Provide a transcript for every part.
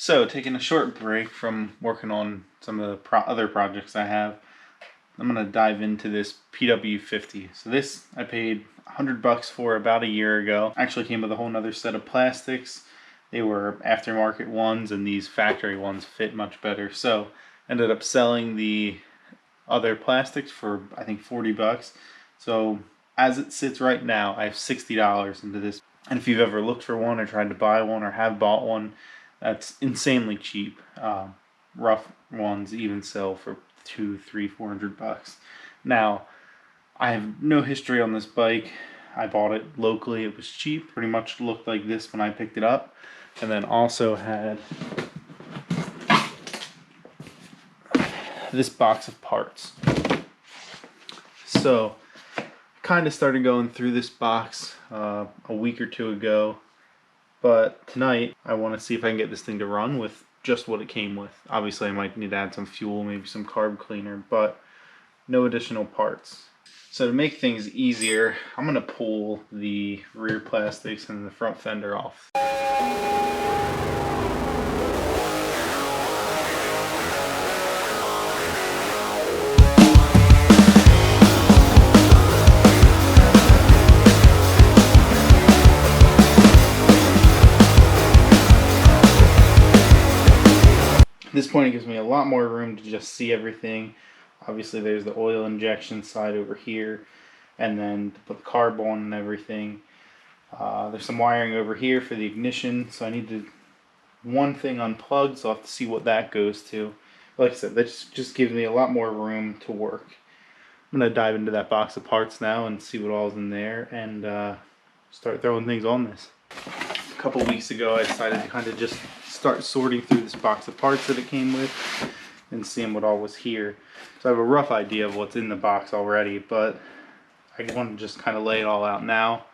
So, taking a short break from working on some of the other projects I have, I'm going to dive into this PW50. So this I paid $100 for about a year ago. Actually came with a whole nother set of plastics. They were aftermarket ones, and these factory ones fit much better. So ended up selling the other plastics for I think $40. So as it sits right now, I have $60 into this. And if you've ever looked for one or tried to buy one or have bought one, that's insanely cheap. Rough ones even sell for $200, $300, $400. Now, I have no history on this bike. I bought it locally. It was cheap. Pretty much looked like this when I picked it up. And then also had this box of parts. So, kind of started going through this box a week or two ago. But tonight, I want to see if I can get this thing to run with just what it came with. Obviously, I might need to add some fuel, maybe some carb cleaner, but no additional parts. So to make things easier, I'm going to pull the rear plastics and the front fender off. At this point, it gives me a lot more room to just see everything. Obviously, there's the oil injection side over here, and then to put the carb on and everything. There's some wiring over here for the ignition, so I need to one thing unplugged, so I'll have to see what that goes to. Like I said, that just gives me a lot more room to work. I'm going to dive into that box of parts now and see what all's in there, and start throwing things on this. A couple weeks ago, I decided to kind of just start sorting through this box of parts that it came with and seeing what all was here. So I have a rough idea of what's in the box already, but I want to just kind of lay it all out now.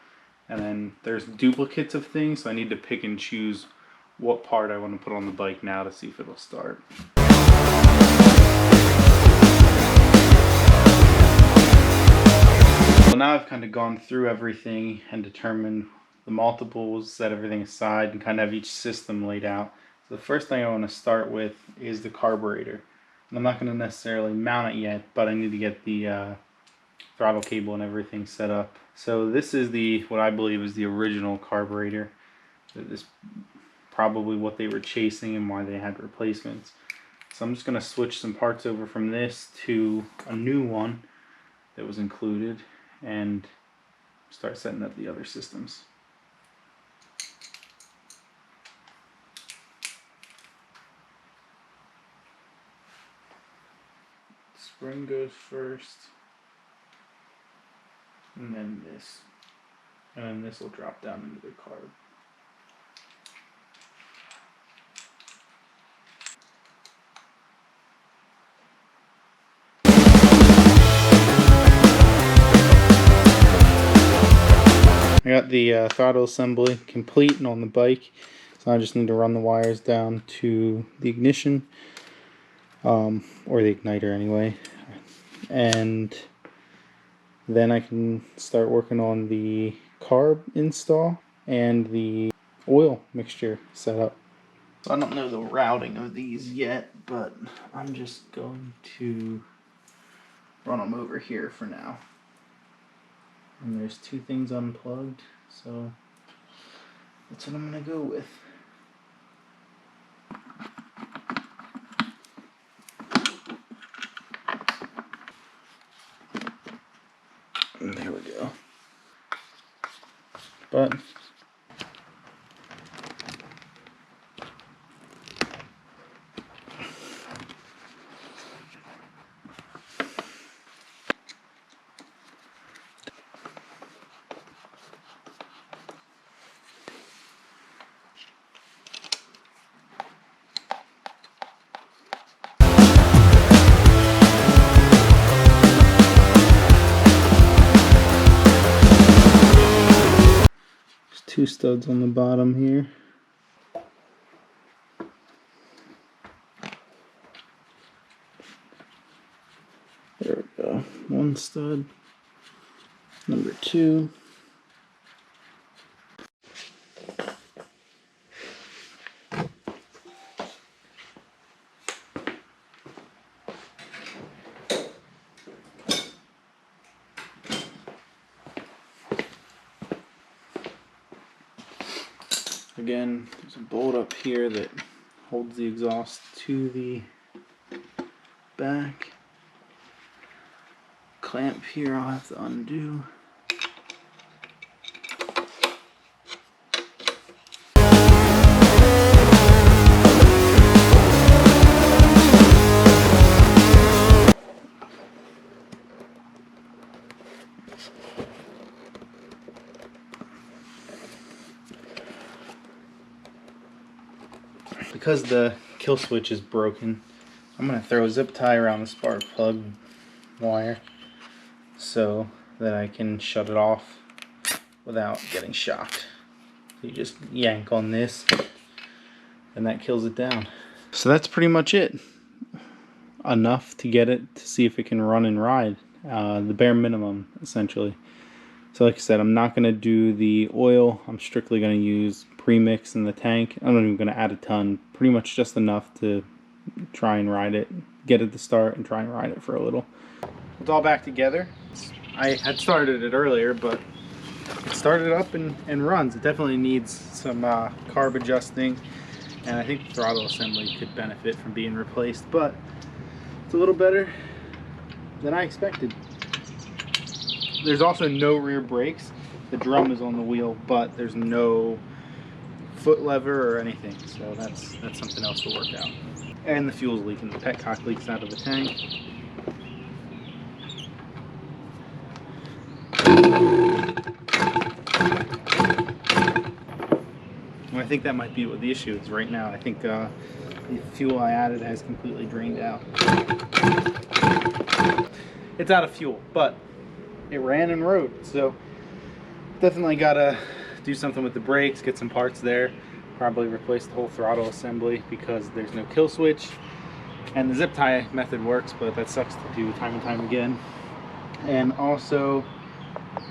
And then there's duplicates of things, so I need to pick and choose what part I want to put on the bike now to see if it'll start. Well, now I've kind of gone through everything and determined the multiples, set everything aside, and kind of have each system laid out. So the first thing I want to start with is the carburetor. And I'm not going to necessarily mount it yet, but I need to get the throttle cable and everything set up. So this is what I believe is the original carburetor. This is probably what they were chasing and why they had replacements. So I'm just going to switch some parts over from this to a new one that was included and start setting up the other systems. Spring goes first, and then this, and then this will drop down into the carb. I got the throttle assembly complete and on the bike, so I just need to run the wires down to the ignition, or the igniter anyway, and then I can start working on the carb install and the oil mixture setup. So I don't know the routing of these yet, but I'm just going to run them over here for now. And there's two things unplugged, so that's what I'm going to go with. And there we go. But two studs on the bottom here. There we go. One stud. Number two. again, there's a bolt up here that holds the exhaust to the back. Clamp here I'll have to undo. Because the kill switch is broken, I'm going to throw a zip tie around the spark plug wire so that I can shut it off without getting shocked. So you just yank on this and that kills it down. So that's pretty much it. Enough to get it to see if it can run and ride. The bare minimum, essentially. So like I said, I'm not going to do the oil. I'm strictly going to use premix in the tank. I'm not even going to add a ton. Pretty much just enough to try and ride it. Get it to start and try and ride it for a little. It's all back together. I had started it earlier, but it started up and runs. It definitely needs some carb adjusting. And I think the throttle assembly could benefit from being replaced. But it's a little better than I expected. There's also no rear brakes. The drum is on the wheel, but there's no foot lever or anything. So that's something else to work out. And the fuel's leaking. The petcock leaks out of the tank. And I think that might be what the issue is right now. I think the fuel I added has completely drained out. It's out of fuel, but it ran and rode, so definitely gotta do something with the brakes, get some parts there, probably replace the whole throttle assembly because there's no kill switch. And the zip tie method works, but that sucks to do time and time again. And also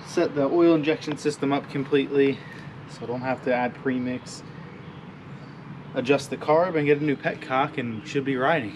set the oil injection system up completely so I don't have to add premix. Adjust the carb and get a new petcock and should be riding.